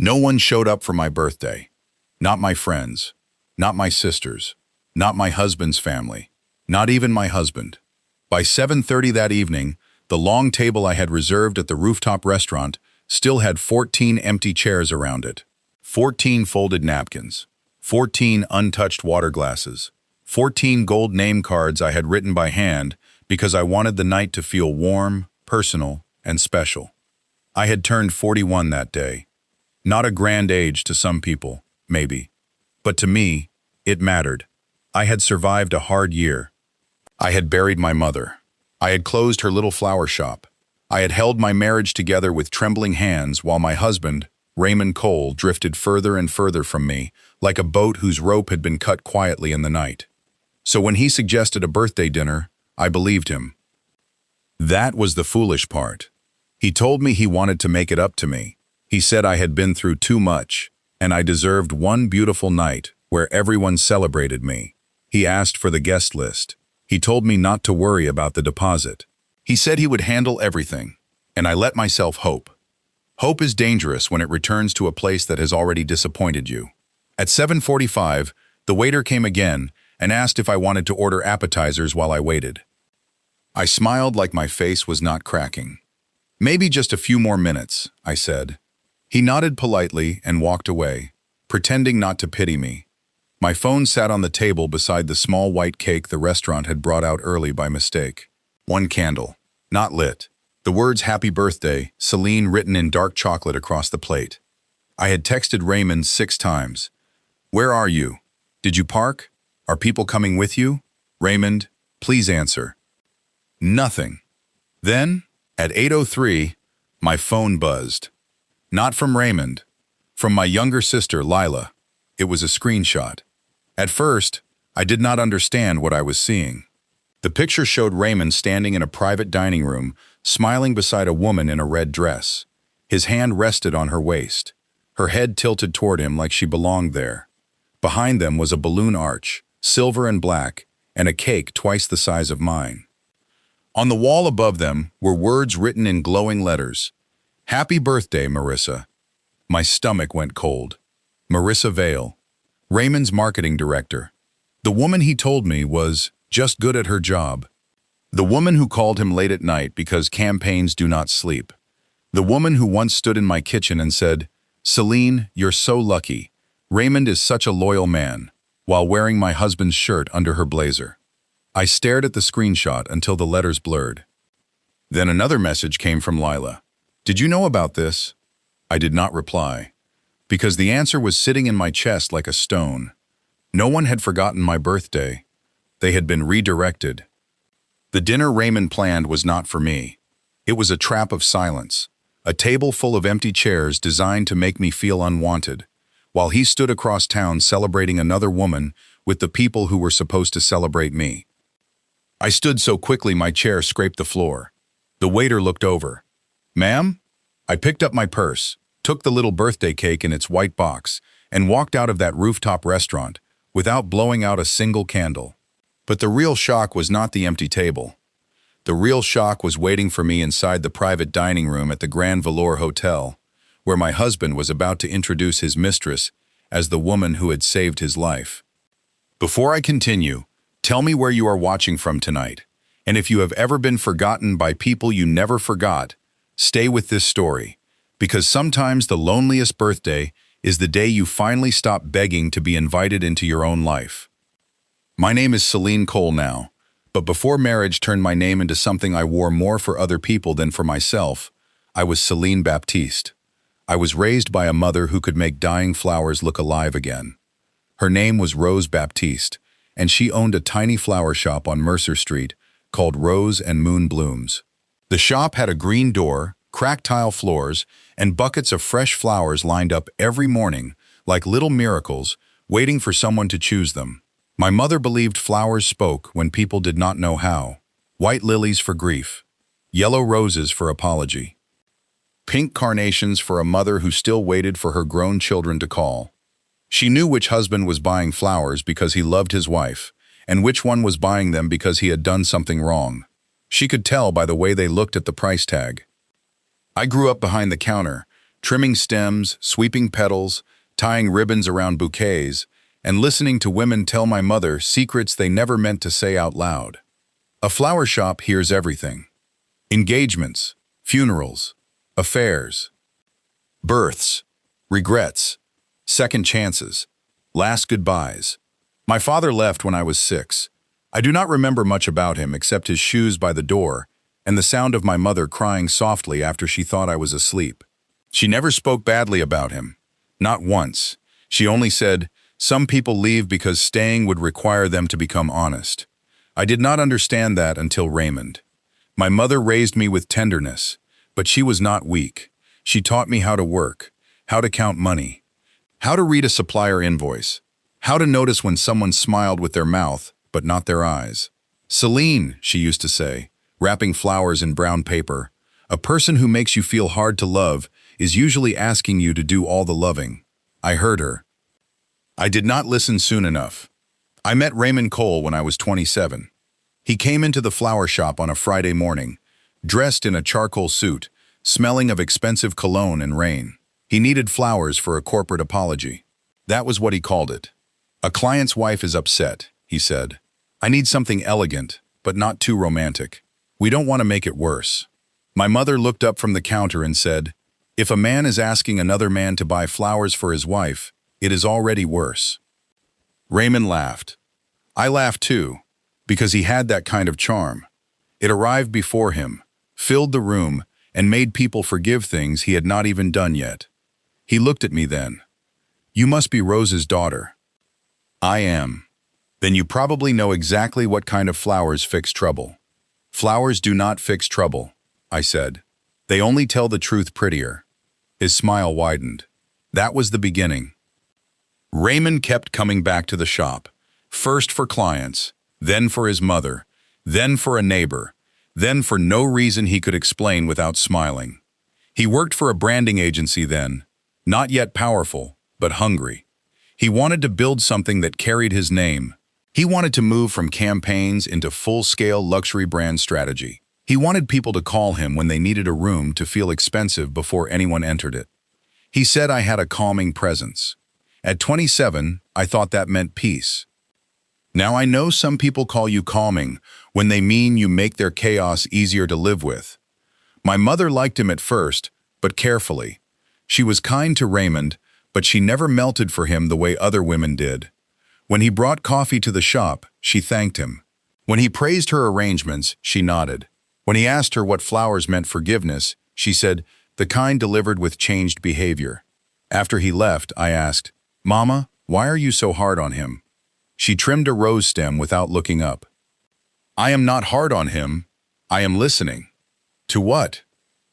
No one showed up for my birthday. Not my friends, not my sisters, not my husband's family, not even my husband. By 7:30 that evening, the long table I had reserved at the rooftop restaurant still had 14 empty chairs around it. 14 folded napkins, 14 untouched water glasses, 14 gold name cards I had written by hand because I wanted the night to feel warm, personal, and special. I had turned 41 that day. Not a grand age to some people, maybe. But to me, it mattered. I had survived a hard year. I had buried my mother. I had closed her little flower shop. I had held my marriage together with trembling hands while my husband, Raymond Cole, drifted further and further from me, like a boat whose rope had been cut quietly in the night. So when he suggested a birthday dinner, I believed him. That was the foolish part. He told me he wanted to make it up to me. He said I had been through too much, and I deserved one beautiful night where everyone celebrated me. He asked for the guest list. He told me not to worry about the deposit. He said he would handle everything, and I let myself hope. Hope is dangerous when it returns to a place that has already disappointed you. At 7:45, the waiter came again and asked if I wanted to order appetizers while I waited. I smiled like my face was not cracking. Maybe just a few more minutes, I said. He nodded politely and walked away, pretending not to pity me. My phone sat on the table beside the small white cake the restaurant had brought out early by mistake. One candle, not lit. The words "Happy Birthday, Celine" written in dark chocolate across the plate. I had texted Raymond 6 times. "Where are you? Did you park? Are people coming with you? Raymond, please answer." Nothing. Then, at 8:03, my phone buzzed. Not from Raymond. From my younger sister, Lila. It was a screenshot. At first, I did not understand what I was seeing. The picture showed Raymond standing in a private dining room, smiling beside a woman in a red dress. His hand rested on her waist. Her head tilted toward him like she belonged there. Behind them was a balloon arch, silver and black, and a cake twice the size of mine. On the wall above them were words written in glowing letters. "Happy birthday, Marissa." My stomach went cold. Marissa Vale, Raymond's marketing director. The woman he told me was just good at her job. The woman who called him late at night because campaigns do not sleep. The woman who once stood in my kitchen and said, "Celine, you're so lucky. Raymond is such a loyal man," while wearing my husband's shirt under her blazer. I stared at the screenshot until the letters blurred. Then another message came from Lila. "Did you know about this?" I did not reply, because the answer was sitting in my chest like a stone. No one had forgotten my birthday. They had been redirected. The dinner Raymond planned was not for me. It was a trap of silence, a table full of empty chairs designed to make me feel unwanted, while he stood across town celebrating another woman with the people who were supposed to celebrate me. I stood so quickly my chair scraped the floor. The waiter looked over. "Ma'am?" I picked up my purse, took the little birthday cake in its white box, and walked out of that rooftop restaurant without blowing out a single candle. But the real shock was not the empty table. The real shock was waiting for me inside the private dining room at the Grand Velour Hotel, where my husband was about to introduce his mistress as the woman who had saved his life. Before I continue, tell me where you are watching from tonight, and if you have ever been forgotten by people you never forgot, stay with this story, because sometimes the loneliest birthday is the day you finally stop begging to be invited into your own life. My name is Celine Cole now, but before marriage turned my name into something I wore more for other people than for myself, I was Celine Baptiste. I was raised by a mother who could make dying flowers look alive again. Her name was Rose Baptiste, and she owned a tiny flower shop on Mercer Street called Rose and Moon Blooms. The shop had a green door, cracked tile floors, and buckets of fresh flowers lined up every morning, like little miracles, waiting for someone to choose them. My mother believed flowers spoke when people did not know how. White lilies for grief, yellow roses for apology, pink carnations for a mother who still waited for her grown children to call. She knew which husband was buying flowers because he loved his wife, and which one was buying them because he had done something wrong. She could tell by the way they looked at the price tag. I grew up behind the counter, trimming stems, sweeping petals, tying ribbons around bouquets, and listening to women tell my mother secrets they never meant to say out loud. A flower shop hears everything. Engagements, funerals, affairs, births, regrets, second chances, last goodbyes. My father left when I was 6. I do not remember much about him except his shoes by the door and the sound of my mother crying softly after she thought I was asleep. She never spoke badly about him. Not once. She only said, "Some people leave because staying would require them to become honest." I did not understand that until Raymond. My mother raised me with tenderness, but she was not weak. She taught me how to work, how to count money, how to read a supplier invoice, how to notice when someone smiled with their mouth, but not their eyes. "Celine," she used to say, wrapping flowers in brown paper, "a person who makes you feel hard to love is usually asking you to do all the loving." I heard her. I did not listen soon enough. I met Raymond Cole when I was 27. He came into the flower shop on a Friday morning, dressed in a charcoal suit, smelling of expensive cologne and rain. He needed flowers for a corporate apology. That was what he called it. "A client's wife is upset," he said. "I need something elegant, but not too romantic. We don't want to make it worse." My mother looked up from the counter and said, "If a man is asking another man to buy flowers for his wife, it is already worse." Raymond laughed. I laughed too, because he had that kind of charm. It arrived before him, filled the room, and made people forgive things he had not even done yet. He looked at me then. "You must be Rose's daughter." "I am." "Then you probably know exactly what kind of flowers fix trouble." "Flowers do not fix trouble," I said. "They only tell the truth prettier." His smile widened. That was the beginning. Raymond kept coming back to the shop, first for clients, then for his mother, then for a neighbor, then for no reason he could explain without smiling. He worked for a branding agency then, not yet powerful, but hungry. He wanted to build something that carried his name. He wanted to move from campaigns into full-scale luxury brand strategy. He wanted people to call him when they needed a room to feel expensive before anyone entered it. He said I had a calming presence. At 27, I thought that meant peace. Now I know some people call you calming when they mean you make their chaos easier to live with. My mother liked him at first, but carefully. She was kind to Raymond, but she never melted for him the way other women did. When he brought coffee to the shop, she thanked him. When he praised her arrangements, she nodded. When he asked her what flowers meant forgiveness, she said, "The kind delivered with changed behavior." After he left, I asked, "Mama, why are you so hard on him?" She trimmed a rose stem without looking up. "I am not hard on him. I am listening." "To what?"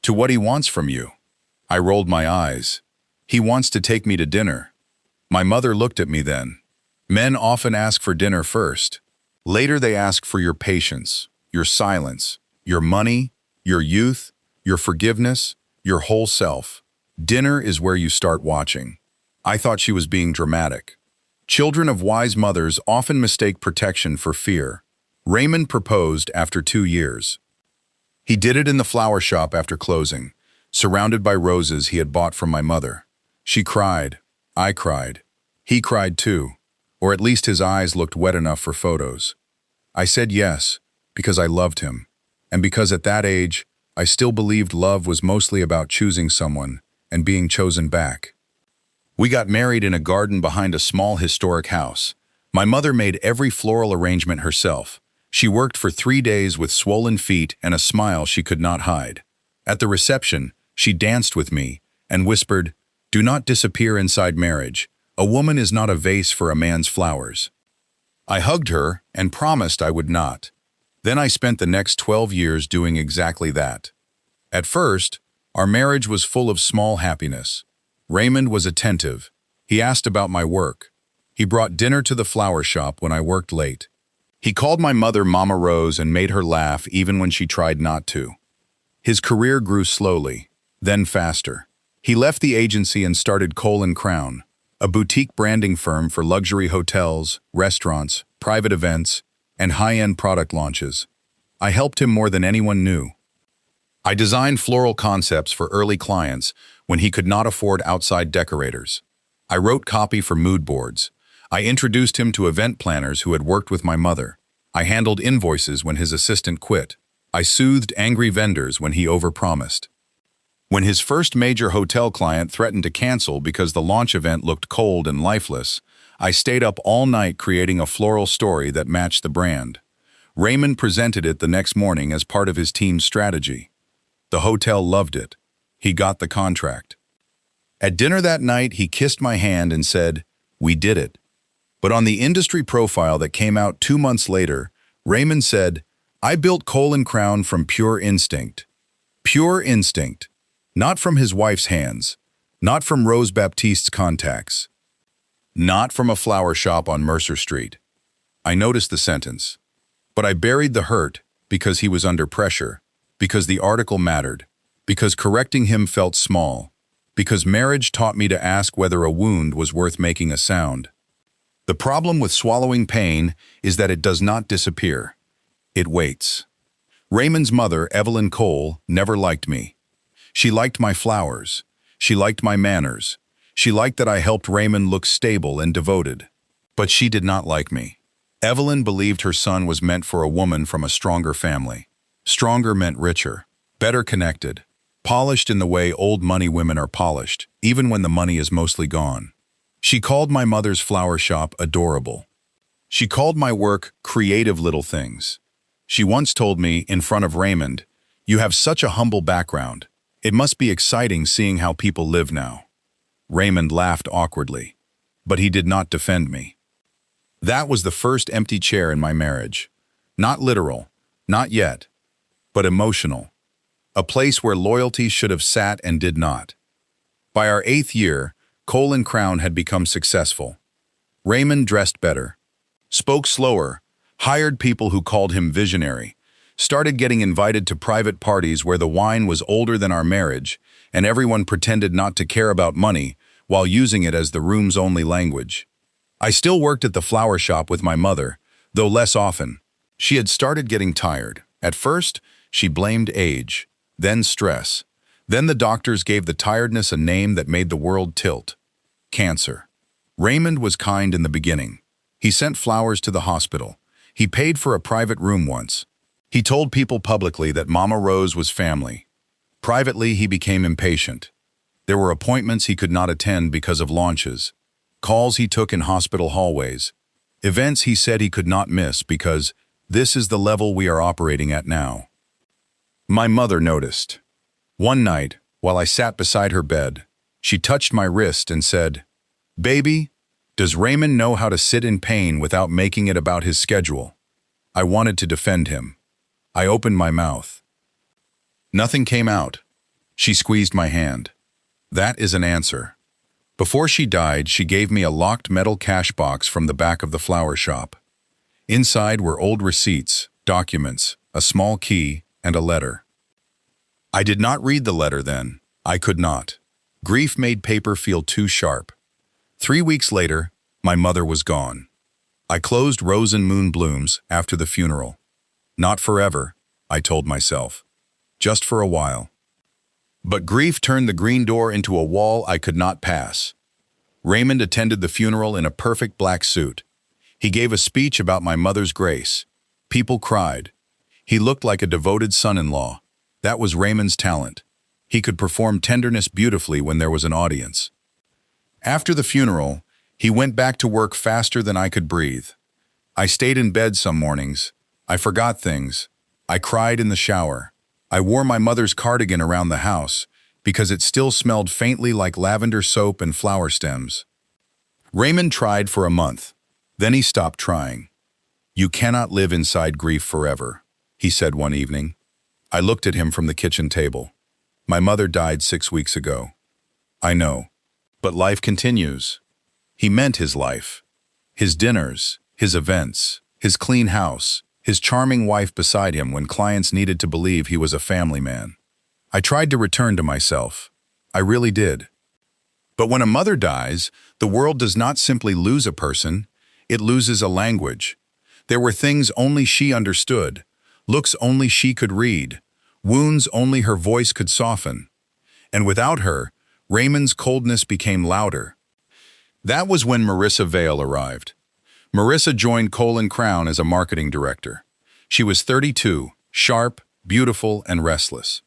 "To what he wants from you." I rolled my eyes. "He wants to take me to dinner." My mother looked at me then. Men often ask for dinner first. Later they ask for your patience, your silence, your money, your youth, your forgiveness, your whole self. Dinner is where you start watching. I thought she was being dramatic. Children of wise mothers often mistake protection for fear. Raymond proposed after 2 years. He did it in the flower shop after closing, surrounded by roses he had bought from my mother. She cried. I cried. He cried too, or at least his eyes looked wet enough for photos. I said yes, because I loved him, and because at that age, I still believed love was mostly about choosing someone and being chosen back. We got married in a garden behind a small historic house. My mother made every floral arrangement herself. She worked for 3 days with swollen feet and a smile she could not hide. At the reception, she danced with me and whispered, "Do not disappear inside marriage. A woman is not a vase for a man's flowers." I hugged her and promised I would not. Then I spent the next 12 years doing exactly that. At first, our marriage was full of small happiness. Raymond was attentive. He asked about my work. He brought dinner to the flower shop when I worked late. He called my mother Mama Rose and made her laugh even when she tried not to. His career grew slowly, then faster. He left the agency and started Cole & Crown, a boutique branding firm for luxury hotels, restaurants, private events, and high-end product launches. I helped him more than anyone knew. I designed floral concepts for early clients when he could not afford outside decorators. I wrote copy for mood boards. I introduced him to event planners who had worked with my mother. I handled invoices when his assistant quit. I soothed angry vendors when he overpromised. When his first major hotel client threatened to cancel because the launch event looked cold and lifeless, I stayed up all night creating a floral story that matched the brand. Raymond presented it the next morning as part of his team's strategy. The hotel loved it. He got the contract. At dinner that night, he kissed my hand and said, "We did it." But on the industry profile that came out 2 months later, Raymond said, "I built Cole & Crown from pure instinct." Pure instinct. Not from his wife's hands. Not from Rose Baptiste's contacts. Not from a flower shop on Mercer Street. I noticed the sentence. But I buried the hurt because he was under pressure, because the article mattered, because correcting him felt small, because marriage taught me to ask whether a wound was worth making a sound. The problem with swallowing pain is that it does not disappear. It waits. Raymond's mother, Evelyn Cole, never liked me. She liked my flowers. She liked my manners. She liked that I helped Raymond look stable and devoted. But she did not like me. Evelyn believed her son was meant for a woman from a stronger family. Stronger meant richer, better connected, polished in the way old money women are polished, even when the money is mostly gone. She called my mother's flower shop adorable. She called my work creative little things. She once told me, in front of Raymond, "You have such a humble background. It must be exciting seeing how people live now." Raymond laughed awkwardly, but he did not defend me. That was the first empty chair in my marriage. Not literal, not yet, but emotional. A place where loyalty should have sat and did not. By our 8th year, Cole & Crown had become successful. Raymond dressed better, spoke slower, hired people who called him visionary, started getting invited to private parties where the wine was older than our marriage, and everyone pretended not to care about money while using it as the room's only language. I still worked at the flower shop with my mother, though less often. She had started getting tired. At first, she blamed age, then stress. Then the doctors gave the tiredness a name that made the world tilt. Cancer. Raymond was kind in the beginning. He sent flowers to the hospital. He paid for a private room once. He told people publicly that Mama Rose was family. Privately, he became impatient. There were appointments he could not attend because of launches, calls he took in hospital hallways, events he said he could not miss because this is the level we are operating at now. My mother noticed. One night, while I sat beside her bed, she touched my wrist and said, "Baby, does Raymond know how to sit in pain without making it about his schedule?" I wanted to defend him. I opened my mouth. Nothing came out. She squeezed my hand. That is an answer. Before she died, she gave me a locked metal cash box from the back of the flower shop. Inside were old receipts, documents, a small key, and a letter. I did not read the letter then. I could not. Grief made paper feel too sharp. 3 weeks later, my mother was gone. I closed Rose and Moon Blooms after the funeral. Not forever, I told myself. Just for a while. But grief turned the green door into a wall I could not pass. Raymond attended the funeral in a perfect black suit. He gave a speech about my mother's grace. People cried. He looked like a devoted son-in-law. That was Raymond's talent. He could perform tenderness beautifully when there was an audience. After the funeral, he went back to work faster than I could breathe. I stayed in bed some mornings. I forgot things. I cried in the shower. I wore my mother's cardigan around the house because it still smelled faintly like lavender soap and flower stems. Raymond tried for a month. Then he stopped trying. "You cannot live inside grief forever," he said one evening. I looked at him from the kitchen table. My mother died 6 weeks ago. I know, but life continues. He meant his life. His dinners, his events, his clean house, his charming wife beside him when clients needed to believe he was a family man. I tried to return to myself. I really did. But when a mother dies, the world does not simply lose a person, it loses a language. There were things only she understood, looks only she could read, wounds only her voice could soften. And without her, Raymond's coldness became louder. That was when Marissa Vale arrived. Marissa joined Cole & Crown as a marketing director. She was 32, sharp, beautiful, and restless.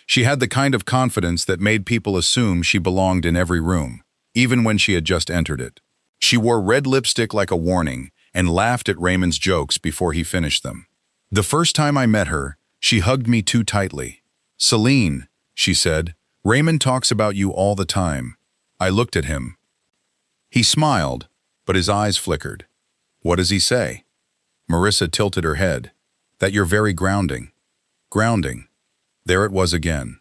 She had the kind of confidence that made people assume she belonged in every room, even when she had just entered it. She wore red lipstick like a warning and laughed at Raymond's jokes before he finished them. The first time I met her, she hugged me too tightly. "Celine," she said, "Raymond talks about you all the time." I looked at him. He smiled, but his eyes flickered. "What does he say?" Marissa tilted her head. "That you're very grounding." Grounding. There it was again.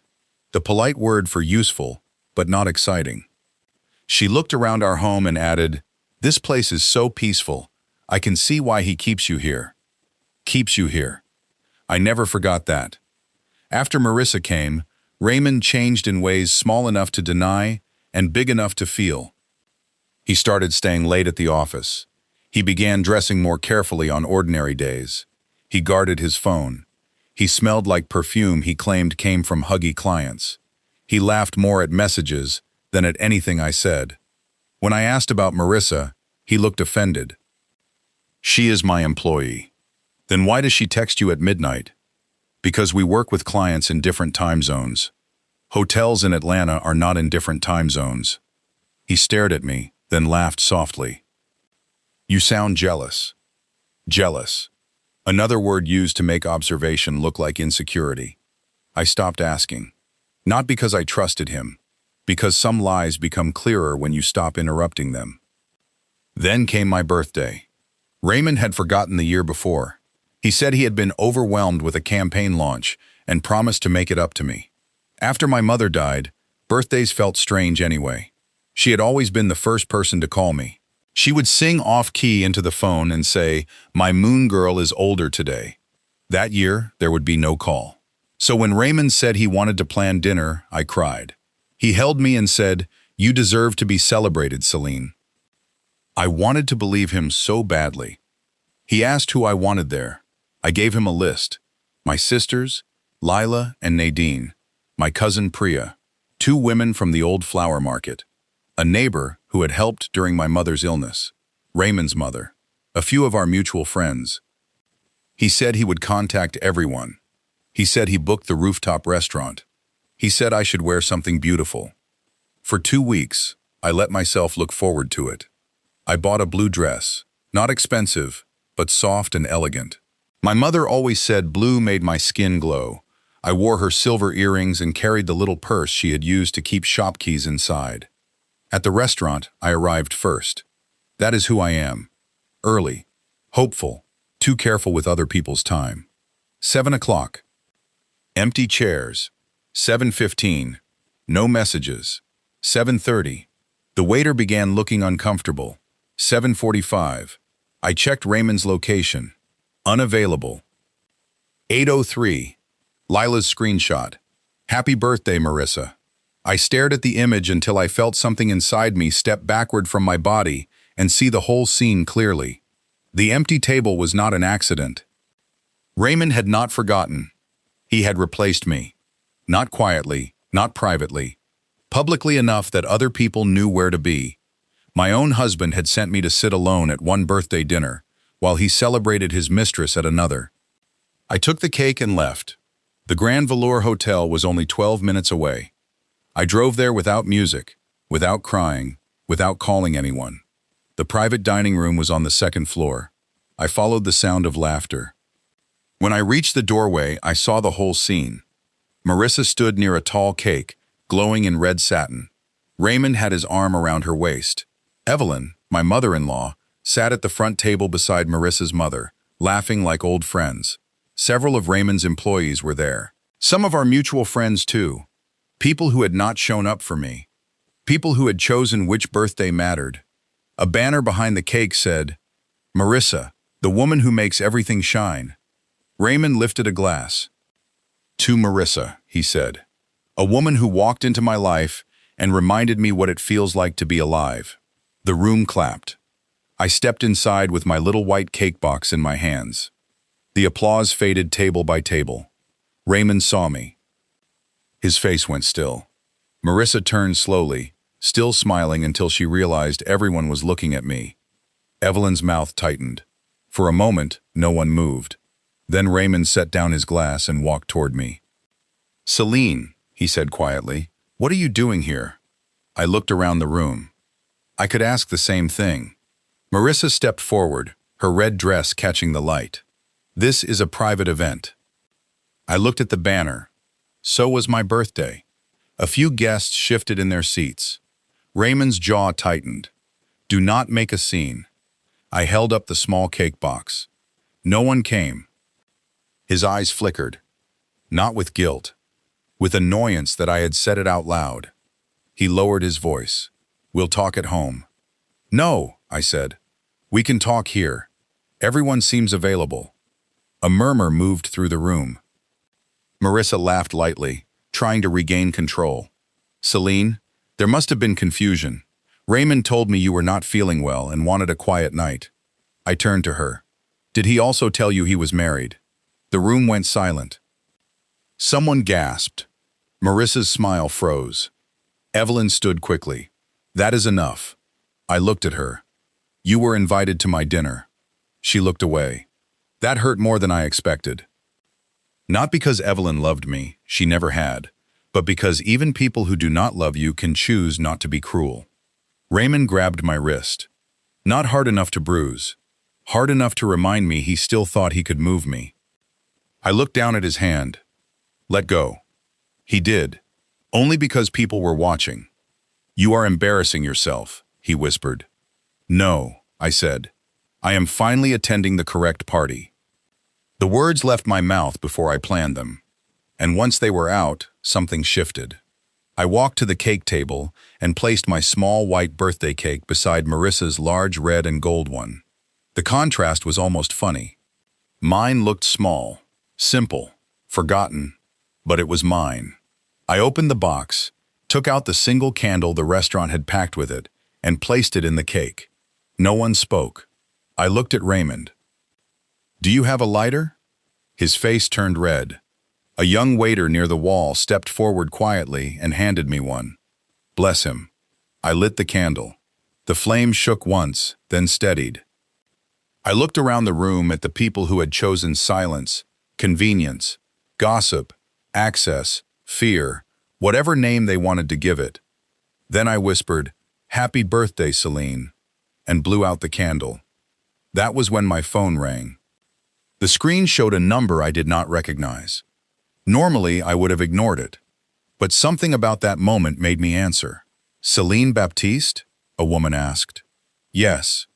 The polite word for useful, but not exciting. She looked around our home and added, "This place is so peaceful. I can see why he keeps you here." Keeps you here. I never forgot that. After Marissa came, Raymond changed in ways small enough to deny and big enough to feel. He started staying late at the office. He began dressing more carefully on ordinary days. He guarded his phone. He smelled like perfume he claimed came from huggy clients. He laughed more at messages than at anything I said. When I asked about Marissa, he looked offended. "She is my employee." "Then why does she text you at midnight?" "Because we work with clients in different time zones. Hotels in Atlanta are not in different time zones." He stared at me, then laughed softly. "You sound jealous." Jealous. Another word used to make observation look like insecurity. I stopped asking. Not because I trusted him, because some lies become clearer when you stop interrupting them. Then came my birthday. Raymond had forgotten the year before. He said he had been overwhelmed with a campaign launch and promised to make it up to me. After my mother died, birthdays felt strange anyway. She had always been the first person to call me. She would sing off-key into the phone and say, "My moon girl is older today." That year, there would be no call. So when Raymond said he wanted to plan dinner, I cried. He held me and said, "You deserve to be celebrated, Celine." I wanted to believe him so badly. He asked who I wanted there. I gave him a list. My sisters, Lila and Nadine, my cousin Priya, 2 women from the old flower market, a neighbor who had helped during my mother's illness, Raymond's mother, a few of our mutual friends. He said he would contact everyone. He said he booked the rooftop restaurant. He said I should wear something beautiful. For 2 weeks, I let myself look forward to it. I bought a blue dress, not expensive, but soft and elegant. My mother always said blue made my skin glow. I wore her silver earrings and carried the little purse she had used to keep shop keys inside. At the restaurant, I arrived first. That is who I am. Early, hopeful, too careful with other people's time. 7 o'clock. Empty chairs. 7:15. No messages. 7:30. The waiter began looking uncomfortable. 7:45. I checked Raymond's location. Unavailable. 8:03. Lila's screenshot. "Happy birthday, Marissa." I stared at the image until I felt something inside me step backward from my body and see the whole scene clearly. The empty table was not an accident. Raymond had not forgotten. He had replaced me. Not quietly, not privately. Publicly enough that other people knew where to be. My own husband had sent me to sit alone at one birthday dinner, while he celebrated his mistress at another. I took the cake and left. The Grand Velour Hotel was only 12 minutes away. I drove there without music, without crying, without calling anyone. The private dining room was on the 2nd floor. I followed the sound of laughter. When I reached the doorway, I saw the whole scene. Marissa stood near a tall cake, glowing in red satin. Raymond had his arm around her waist. Evelyn, my mother-in-law, sat at the front table beside Marissa's mother, laughing like old friends. Several of Raymond's employees were there. Some of our mutual friends, too. People who had not shown up for me. People who had chosen which birthday mattered. A banner behind the cake said, "Marissa, the woman who makes everything shine." Raymond lifted a glass. "To Marissa," he said. "A woman who walked into my life and reminded me what it feels like to be alive." The room clapped. I stepped inside with my little white cake box in my hands. The applause faded table by table. Raymond saw me. His face went still. Marissa turned slowly, still smiling until she realized everyone was looking at me. Evelyn's mouth tightened. For a moment, no one moved. Then Raymond set down his glass and walked toward me. "Celine," he said quietly, "what are you doing here?" I looked around the room. I could ask the same thing. Marissa stepped forward, her red dress catching the light. "This is a private event." I looked at the banner. So was my birthday. A few guests shifted in their seats. Raymond's jaw tightened. "Do not make a scene." I held up the small cake box. No one came. His eyes flickered. Not with guilt, with annoyance that I had said it out loud. He lowered his voice. "We'll talk at home." "No," I said. "We can talk here. Everyone seems available." A murmur moved through the room. Marissa laughed lightly, trying to regain control. "Celine, there must have been confusion. Raymond told me you were not feeling well and wanted a quiet night." I turned to her. "Did he also tell you he was married?" The room went silent. Someone gasped. Marissa's smile froze. Evelyn stood quickly. "That is enough." I looked at her. "You were invited to my dinner." She looked away. That hurt more than I expected. Not because Evelyn loved me, she never had, but because even people who do not love you can choose not to be cruel. Raymond grabbed my wrist. Not hard enough to bruise. Hard enough to remind me he still thought he could move me. I looked down at his hand. "Let go." He did, only because people were watching. "You are embarrassing yourself," he whispered. "No," I said. "I am finally attending the correct party." The words left my mouth before I planned them. And once they were out, something shifted. I walked to the cake table and placed my small white birthday cake beside Marissa's large red and gold one. The contrast was almost funny. Mine looked small, simple, forgotten, but it was mine. I opened the box, took out the single candle the restaurant had packed with it, and placed it in the cake. No one spoke. I looked at Raymond. "Do you have a lighter?" His face turned red. A young waiter near the wall stepped forward quietly and handed me one. Bless him. I lit the candle. The flame shook once, then steadied. I looked around the room at the people who had chosen silence, convenience, gossip, access, fear, whatever name they wanted to give it. Then I whispered, "Happy birthday, Celine," and blew out the candle. That was when my phone rang. The screen showed a number I did not recognize. Normally, I would have ignored it. But something about that moment made me answer. "Celine Baptiste?" a woman asked. "Yes.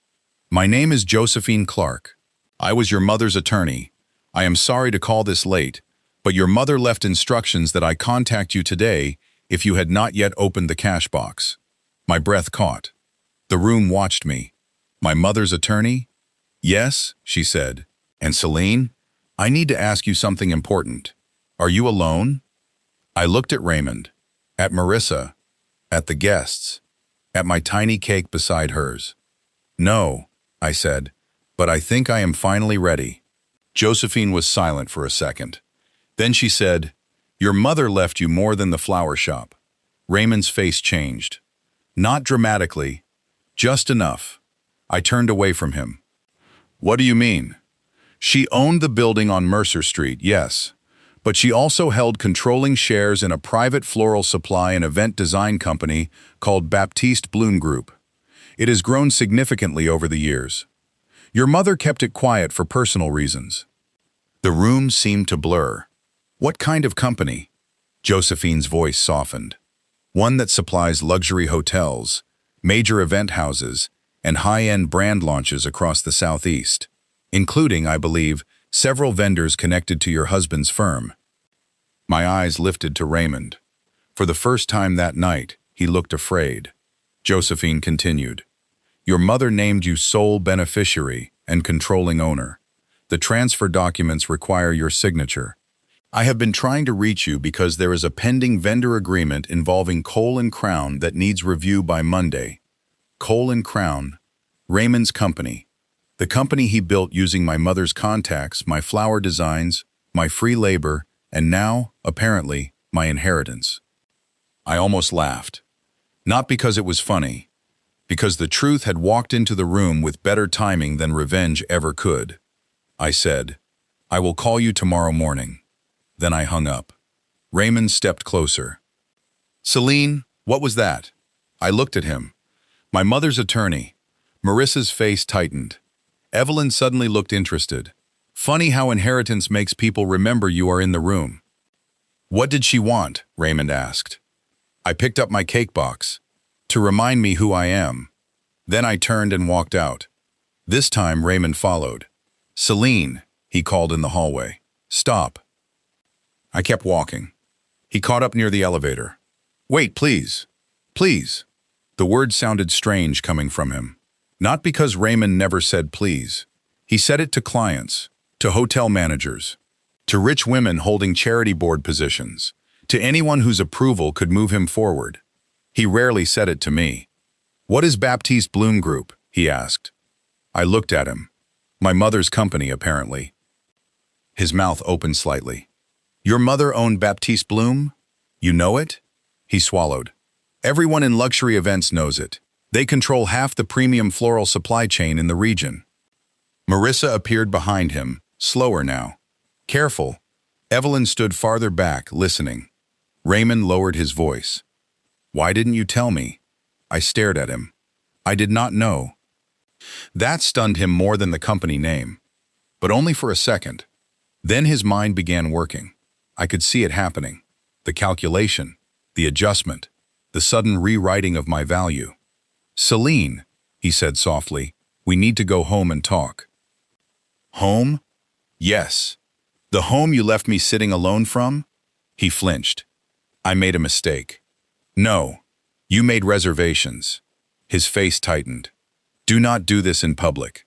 My name is Josephine Clark. I was your mother's attorney. I am sorry to call this late, but your mother left instructions that I contact you today if you had not yet opened the cash box." My breath caught. The room watched me. "My mother's attorney?" "Yes," she said. "And Celine, I need to ask you something important. Are you alone?" I looked at Raymond, at Marissa, at the guests, at my tiny cake beside hers. "No," I said, "but I think I am finally ready." Josephine was silent for a second. Then she said, "Your mother left you more than the flower shop." Raymond's face changed. Not dramatically, just enough. I turned away from him. "What do you mean?" "She owned the building on Mercer Street, yes. But she also held controlling shares in a private floral supply and event design company called Baptiste Bloom Group. It has grown significantly over the years. Your mother kept it quiet for personal reasons." The room seemed to blur. "What kind of company?" Josephine's voice softened. "One that supplies luxury hotels, major event houses, and high-end brand launches across the Southeast, including, I believe, several vendors connected to your husband's firm." My eyes lifted to Raymond. For the first time that night, he looked afraid. Josephine continued, "Your mother named you sole beneficiary and controlling owner. The transfer documents require your signature. I have been trying to reach you because there is a pending vendor agreement involving Cole & Crown that needs review by Monday." Cole & Crown, Raymond's company. The company he built using my mother's contacts, my flower designs, my free labor, and now, apparently, my inheritance. I almost laughed. Not because it was funny, because the truth had walked into the room with better timing than revenge ever could. I said, "I will call you tomorrow morning." Then I hung up. Raymond stepped closer. "Celine, what was that?" I looked at him. My mother's attorney. Marissa's face tightened. Evelyn suddenly looked interested. Funny how inheritance makes people remember you are in the room. "What did she want?" Raymond asked. I picked up my cake box. "To remind me who I am." Then I turned and walked out. This time Raymond followed. "Celine," he called in the hallway. "Stop." I kept walking. He caught up near the elevator. "Wait, please. Please." The word sounded strange coming from him. Not because Raymond never said please. He said it to clients, to hotel managers, to rich women holding charity board positions, to anyone whose approval could move him forward. He rarely said it to me. "What is Baptiste Bloom Group?" he asked. I looked at him. My mother's company, apparently. His mouth opened slightly. "Your mother owned Baptiste Bloom? You know it?" He swallowed. "Everyone in luxury events knows it. They control half the premium floral supply chain in the region." Marissa appeared behind him, slower now. "Careful." Evelyn stood farther back, listening. Raymond lowered his voice. "Why didn't you tell me?" I stared at him. I did not know. That stunned him more than the company name. But only for a second. Then his mind began working. I could see it happening. The calculation, the adjustment, the sudden rewriting of my value. "Celine," he said softly, "we need to go home and talk." "Home?" "Yes. The home you left me sitting alone from?" He flinched. "I made a mistake." "No. You made reservations." His face tightened. "Do not do this in public."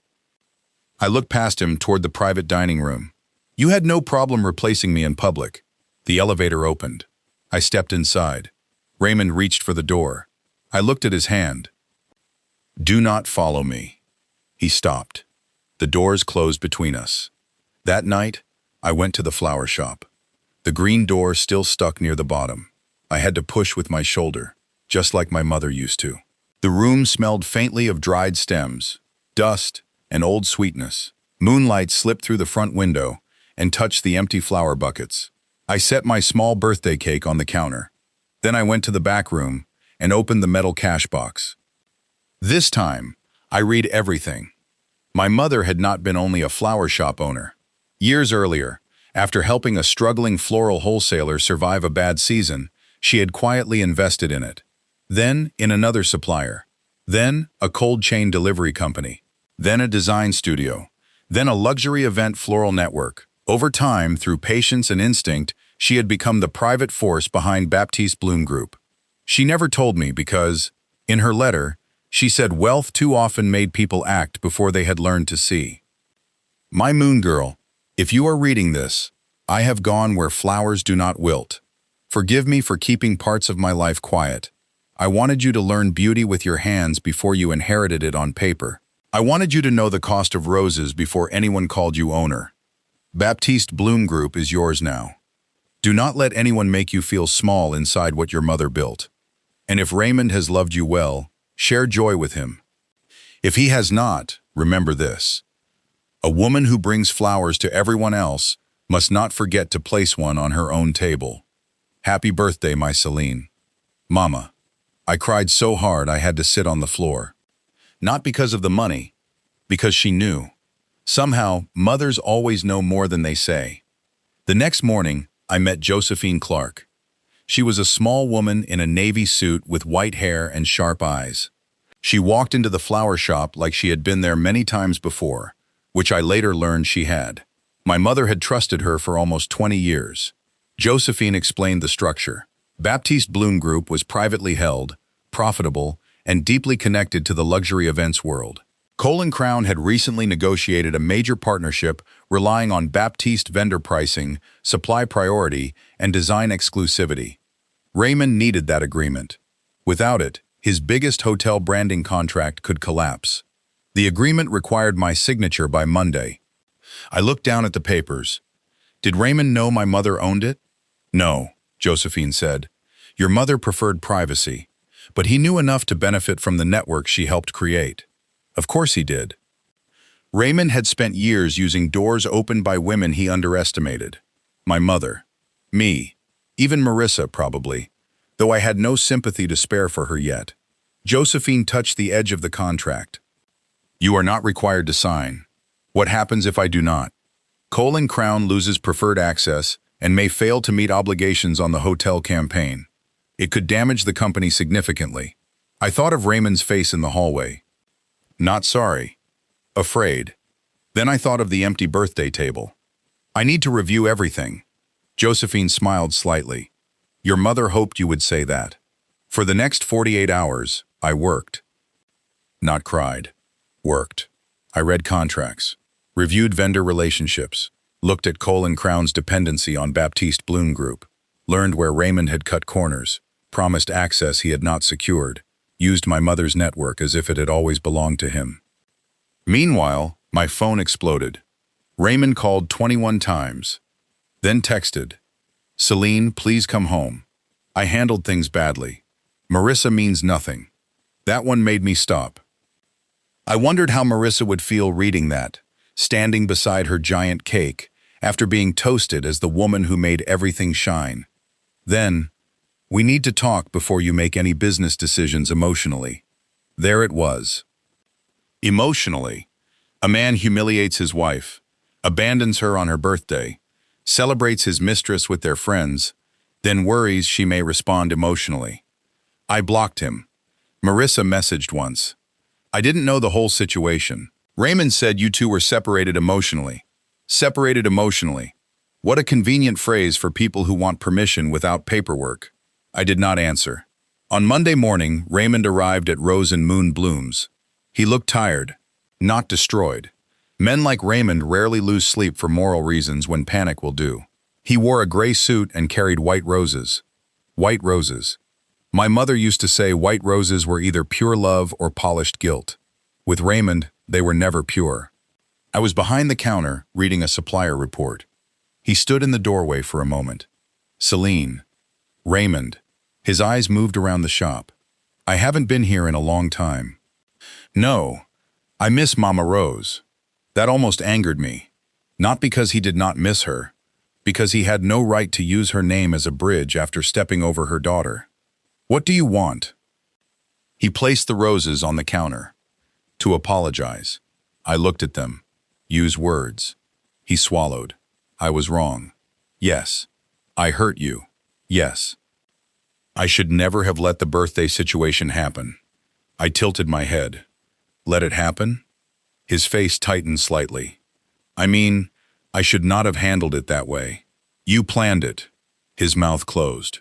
I looked past him toward the private dining room. "You had no problem replacing me in public." The elevator opened. I stepped inside. Raymond reached for the door. I looked at his hand. "Do not follow me." He stopped. The doors closed between us. That night, I went to the flower shop. The green door still stuck near the bottom. I had to push with my shoulder, just like my mother used to. The room smelled faintly of dried stems, dust, and old sweetness. Moonlight slipped through the front window and touched the empty flower buckets. I set my small birthday cake on the counter. Then I went to the back room and opened the metal cash box. This time, I read everything. My mother had not been only a flower shop owner. Years earlier, after helping a struggling floral wholesaler survive a bad season, she had quietly invested in it. Then in another supplier. Then a cold chain delivery company. Then a design studio. Then a luxury event floral network. Over time, through patience and instinct, she had become the private force behind Baptiste Bloom Group. She never told me because, in her letter, she said wealth too often made people act before they had learned to see. My moon girl, if you are reading this, I have gone where flowers do not wilt. Forgive me for keeping parts of my life quiet. I wanted you to learn beauty with your hands before you inherited it on paper. I wanted you to know the cost of roses before anyone called you owner. Baptiste Bloom Group is yours now. Do not let anyone make you feel small inside what your mother built. And if Raymond has loved you well, share joy with him. If he has not, remember this. A woman who brings flowers to everyone else must not forget to place one on her own table. Happy birthday, my Celine. Mama. I cried so hard I had to sit on the floor. Not because of the money, because she knew. Somehow, mothers always know more than they say. The next morning, I met Josephine Clark. She was a small woman in a navy suit with white hair and sharp eyes. She walked into the flower shop like she had been there many times before, which I later learned she had. My mother had trusted her for almost 20 years. Josephine explained the structure. Baptiste Bloom Group was privately held, profitable, and deeply connected to the luxury events world. Cole & Crown had recently negotiated a major partnership relying on Baptiste vendor pricing, supply priority, and design exclusivity. Raymond needed that agreement. Without it, his biggest hotel branding contract could collapse. The agreement required my signature by Monday. I looked down at the papers. Did Raymond know my mother owned it? No, Josephine said. Your mother preferred privacy, but he knew enough to benefit from the network she helped create. Of course he did. Raymond had spent years using doors opened by women he underestimated. My mother. Me. Even Marissa, probably, though I had no sympathy to spare for her yet. Josephine touched the edge of the contract. You are not required to sign. What happens if I do not? Cole & Crown loses preferred access and may fail to meet obligations on the hotel campaign. It could damage the company significantly. I thought of Raymond's face in the hallway. Not sorry. Afraid. Then I thought of the empty birthday table. I need to review everything. Josephine smiled slightly. Your mother hoped you would say that. For the next 48 hours, I worked. Not cried. Worked. I read contracts, reviewed vendor relationships, looked at Cole & Crown's dependency on Baptiste Bloom Group, learned where Raymond had cut corners, promised access he had not secured, used my mother's network as if it had always belonged to him. Meanwhile, my phone exploded. Raymond called 21 times, then texted, Celine, please come home. I handled things badly. Marissa means nothing. That one made me stop. I wondered how Marissa would feel reading that, standing beside her giant cake, after being toasted as the woman who made everything shine. Then, we need to talk before you make any business decisions emotionally. There it was. Emotionally. A man humiliates his wife, abandons her on her birthday, celebrates his mistress with their friends, then worries she may respond emotionally. I blocked him. Marissa messaged once. I didn't know the whole situation. Raymond said you two were separated emotionally. Separated emotionally. What a convenient phrase for people who want permission without paperwork. I did not answer. On Monday morning, Raymond arrived at Rose and Moon Blooms. He looked tired, not destroyed. Men like Raymond rarely lose sleep for moral reasons when panic will do. He wore a gray suit and carried white roses. White roses. My mother used to say white roses were either pure love or polished guilt. With Raymond, they were never pure. I was behind the counter, reading a supplier report. He stood in the doorway for a moment. Celine. Raymond. His eyes moved around the shop. I haven't been here in a long time. No, I miss Mama Rose. That almost angered me. Not because he did not miss her, because he had no right to use her name as a bridge after stepping over her daughter. What do you want? He placed the roses on the counter. To apologize. I looked at them. Use words. He swallowed. I was wrong. Yes. I hurt you. Yes. I should never have let the birthday situation happen. I tilted my head. Let it happen? His face tightened slightly. I mean, I should not have handled it that way. You planned it. His mouth closed.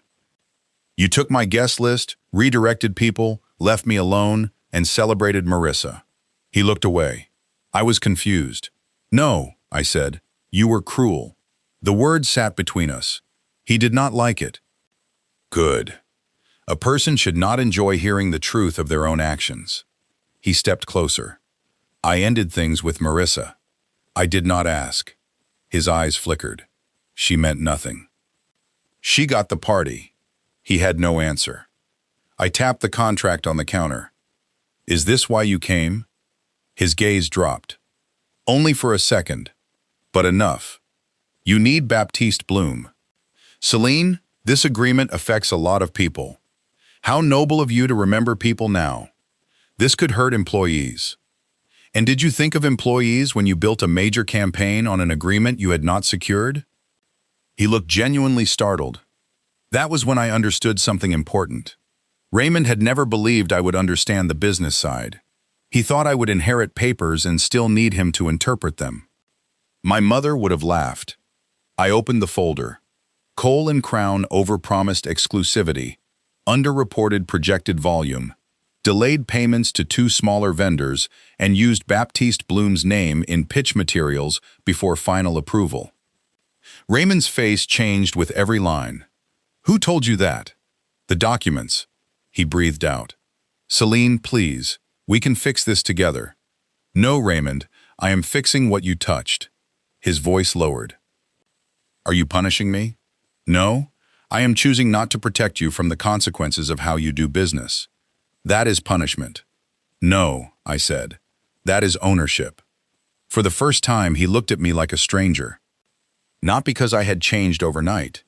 You took my guest list, redirected people, left me alone, and celebrated Marissa. He looked away. I was confused. No, I said. You were cruel. The word sat between us. He did not like it. Good. A person should not enjoy hearing the truth of their own actions. He stepped closer. I ended things with Marissa. I did not ask. His eyes flickered. She meant nothing. She got the party. He had no answer. I tapped the contract on the counter. Is this why you came? His gaze dropped. Only for a second, but enough. You need Baptiste Bloom. Celine, this agreement affects a lot of people. How noble of you to remember people now. This could hurt employees. And did you think of employees when you built a major campaign on an agreement you had not secured? He looked genuinely startled. That was when I understood something important. Raymond had never believed I would understand the business side. He thought I would inherit papers and still need him to interpret them. My mother would have laughed. I opened the folder. Cole & Crown overpromised exclusivity, underreported projected volume, delayed payments to 2 smaller vendors, and used Baptiste Bloom's name in pitch materials before final approval. Raymond's face changed with every line. Who told you that? The documents. He breathed out. Celine, please, we can fix this together. No, Raymond, I am fixing what you touched. His voice lowered. Are you punishing me? No, I am choosing not to protect you from the consequences of how you do business. That is punishment. No, I said. That is ownership. For the first time, he looked at me like a stranger. Not because I had changed overnight,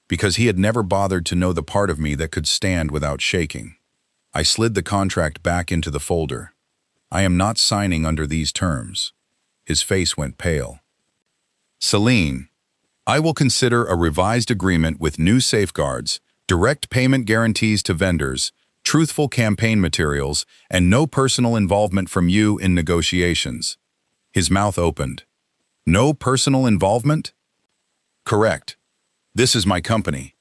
because he had never bothered to know the part of me that could stand without shaking. I slid the contract back into the folder. I am not signing under these terms. His face went pale. Celine, I will consider a revised agreement with new safeguards, direct payment guarantees to vendors, truthful campaign materials, and no personal involvement from you in negotiations. His mouth opened. No personal involvement? Correct. This is my company,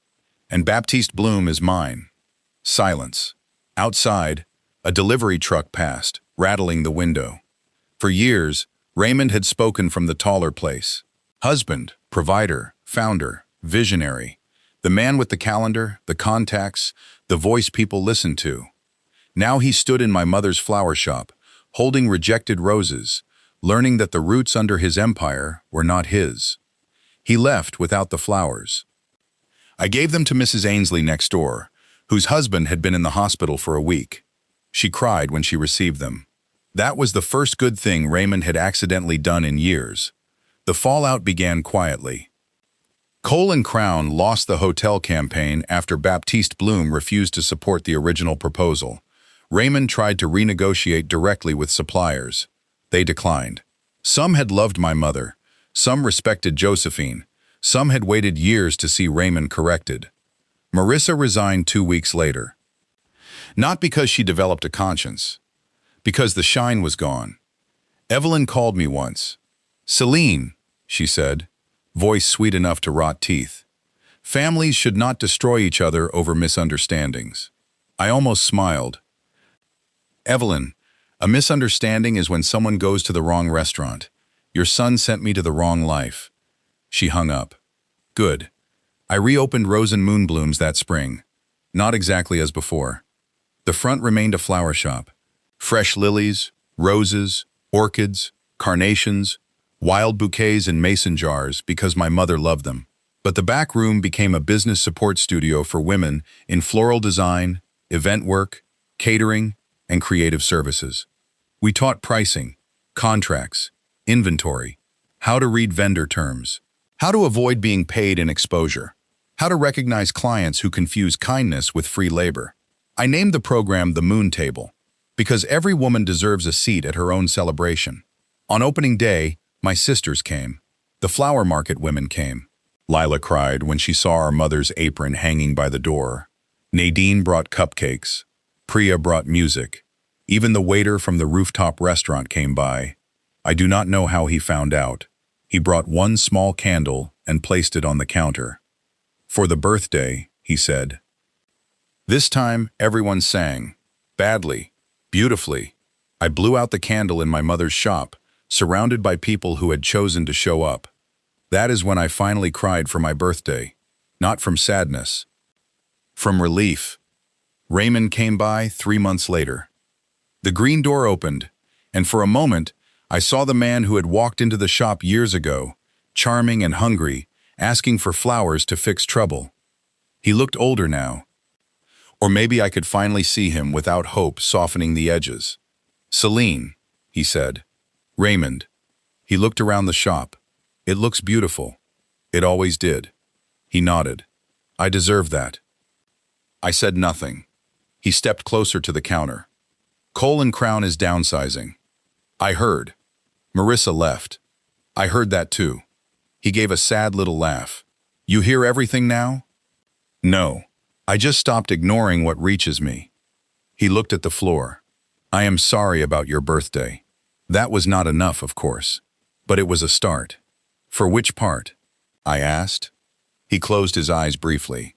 and Baptiste Bloom is mine. Silence. Outside, a delivery truck passed, rattling the window. For years, Raymond had spoken from the taller place. Husband, provider, founder, visionary. The man with the calendar, the contacts, the voice people listened to. Now he stood in my mother's flower shop, holding rejected roses, learning that the roots under his empire were not his. He left without the flowers. I gave them to Mrs. Ainsley next door, whose husband had been in the hospital for a week. She cried when she received them. That was the first good thing Raymond had accidentally done in years. The fallout began quietly. Cole & Crown lost the hotel campaign after Baptiste Bloom refused to support the original proposal. Raymond tried to renegotiate directly with suppliers. They declined. Some had loved my mother. Some respected Josephine. Some had waited years to see Raymond corrected. Marissa resigned 2 weeks later. Not because she developed a conscience. Because the shine was gone. Evelyn called me once. Celine, she said, voice sweet enough to rot teeth. Families should not destroy each other over misunderstandings. I almost smiled. Evelyn, a misunderstanding is when someone goes to the wrong restaurant. Your son sent me to the wrong life. She hung up. Good. I reopened Rose and Moonblooms that spring. Not exactly as before. The front remained a flower shop. Fresh lilies, roses, orchids, carnations, wild bouquets in mason jars because my mother loved them. But the back room became a business support studio for women in floral design, event work, catering, and creative services. We taught pricing, contracts, inventory, how to read vendor terms, how to avoid being paid in exposure, how to recognize clients who confuse kindness with free labor. I named the program the Moon Table because every woman deserves a seat at her own celebration. On opening day, my sisters came. The flower market women came. Lila cried when she saw our mother's apron hanging by the door. Nadine brought cupcakes. Priya brought music. Even the waiter from the rooftop restaurant came by. I do not know how he found out. He brought one small candle and placed it on the counter. For the birthday, he said. This time, everyone sang. Badly. Beautifully. I blew out the candle in my mother's shop, surrounded by people who had chosen to show up. That is when I finally cried for my birthday. Not from sadness. From relief. Raymond came by 3 months later. The green door opened, and for a moment, I saw the man who had walked into the shop years ago, charming and hungry, asking for flowers to fix trouble. He looked older now. Or maybe I could finally see him without hope softening the edges. Celine, he said. Raymond. He looked around the shop. It looks beautiful. It always did. He nodded. I deserve that. I said nothing. He stepped closer to the counter. Cole & Crown is downsizing. I heard. Marissa left. I heard that too. He gave a sad little laugh. You hear everything now? No. I just stopped ignoring what reaches me. He looked at the floor. I am sorry about your birthday. That was not enough, of course. But it was a start. For which part? I asked. He closed his eyes briefly.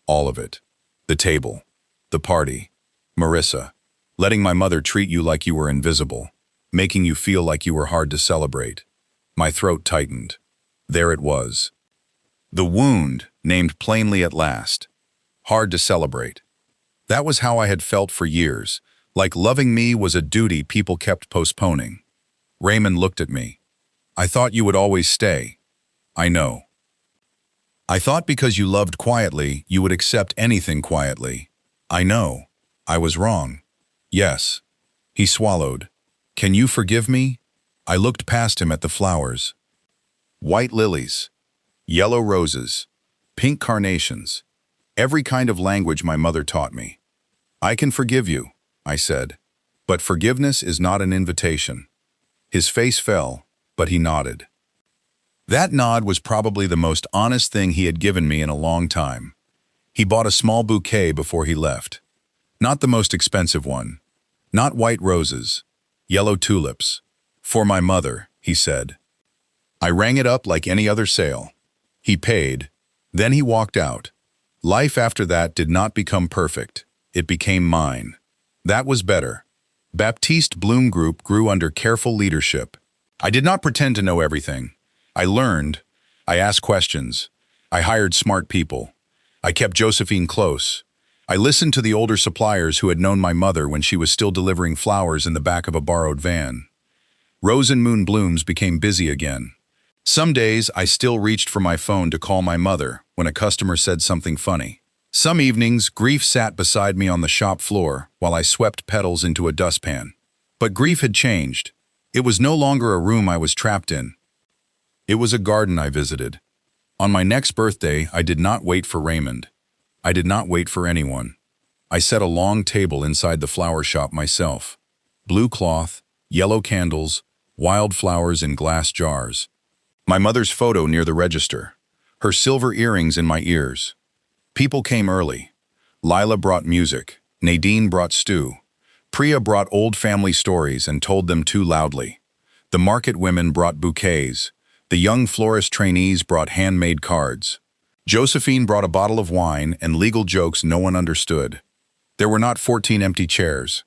All of it. The table. The party. Marissa. Letting my mother treat you like you were invisible. Making you feel like you were hard to celebrate. My throat tightened. There it was. The wound, named plainly at last. Hard to celebrate. That was how I had felt for years, like loving me was a duty people kept postponing. Raymond looked at me. I thought you would always stay. I know. I thought because you loved quietly, you would accept anything quietly. I know. I was wrong. Yes. He swallowed. Can you forgive me? I looked past him at the flowers. White lilies, yellow roses, pink carnations, every kind of language my mother taught me. I can forgive you, I said, but forgiveness is not an invitation. His face fell, but he nodded. That nod was probably the most honest thing he had given me in a long time. He bought a small bouquet before he left. Not the most expensive one. Not white roses. Yellow tulips. For my mother, he said. I rang it up like any other sale. He paid. Then he walked out. Life after that did not become perfect. It became mine. That was better. Baptiste Bloom Group grew under careful leadership. I did not pretend to know everything. I learned. I asked questions. I hired smart people. I kept Josephine close. I listened to the older suppliers who had known my mother when she was still delivering flowers in the back of a borrowed van. Rose and Moon Blooms became busy again. Some days I still reached for my phone to call my mother when a customer said something funny. Some evenings, Grief sat beside me on the shop floor while I swept petals into a dustpan. But Grief had changed. It was no longer a room I was trapped in. It was a garden I visited. On my next birthday, I did not wait for Raymond. I did not wait for anyone. I set a long table inside the flower shop myself. Blue cloth, yellow candles, wild flowers in glass jars. My mother's photo near the register. Her silver earrings in my ears. People came early. Lila brought music. Nadine brought stew. Priya brought old family stories and told them too loudly. The market women brought bouquets. The young florist trainees brought handmade cards. Josephine brought a bottle of wine and legal jokes no one understood. There were not 14 empty chairs.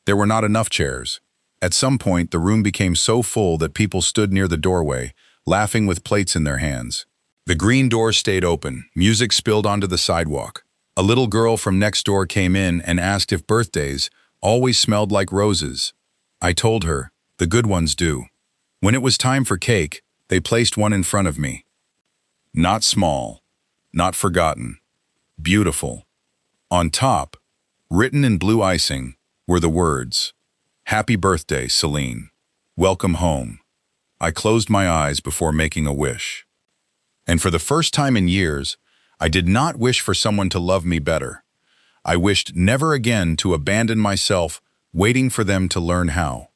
There were not enough chairs. At some point, the room became so full that people stood near the doorway, laughing with plates in their hands. The green door stayed open. Music spilled onto the sidewalk. A little girl from next door came in and asked if birthdays always smelled like roses. I told her, the good ones do. When it was time for cake, they placed one in front of me. Not small, not forgotten, beautiful. On top, written in blue icing, were the words, "Happy birthday, Celine. Welcome home." I closed my eyes before making a wish. And for the first time in years, I did not wish for someone to love me better. I wished never again to abandon myself, waiting for them to learn how.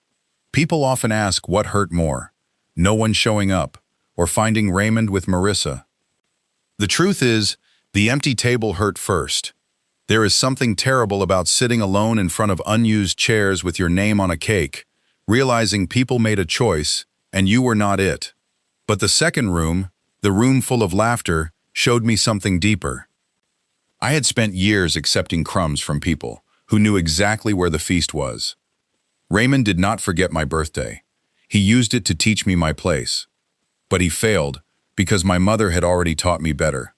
People often ask what hurt more. No one showing up, or finding Raymond with Marissa. The truth is, the empty table hurt first. There is something terrible about sitting alone in front of unused chairs with your name on a cake, realizing people made a choice, and you were not it. But the second room, the room full of laughter, showed me something deeper. I had spent years accepting crumbs from people who knew exactly where the feast was. Raymond did not forget my birthday. He used it to teach me my place. But he failed because my mother had already taught me better.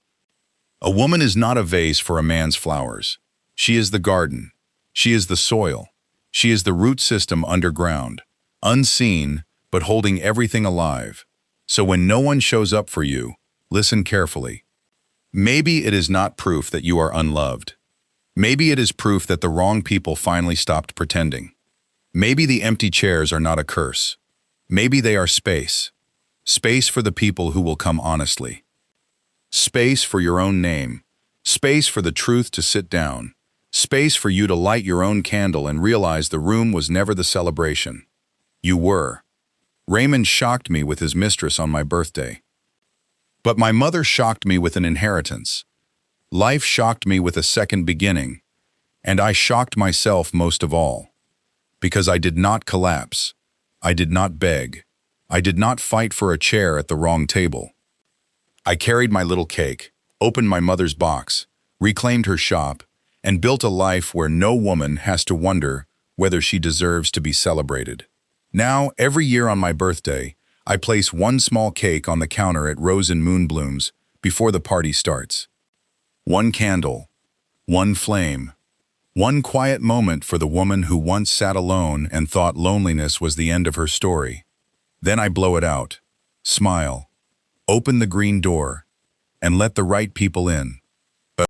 A woman is not a vase for a man's flowers. She is the garden. She is the soil. She is the root system underground, unseen, but holding everything alive. So when no one shows up for you, listen carefully. Maybe it is not proof that you are unloved. Maybe it is proof that the wrong people finally stopped pretending. Maybe the empty chairs are not a curse. Maybe they are space. Space for the people who will come honestly. Space for your own name. Space for the truth to sit down. Space for you to light your own candle and realize the room was never the celebration. You were. Raymond shocked me with his mistress on my birthday. But my mother shocked me with an inheritance. Life shocked me with a second beginning. And I shocked myself most of all. Because I did not collapse. I did not beg. I did not fight for a chair at the wrong table. I carried my little cake, opened my mother's box, reclaimed her shop, and built a life where no woman has to wonder whether she deserves to be celebrated. Now, every year on my birthday, I place one small cake on the counter at Rose and Moon Blooms before the party starts. One candle, one flame, one quiet moment for the woman who once sat alone and thought loneliness was the end of her story. Then I blow it out, smile, open the green door, and let the right people in.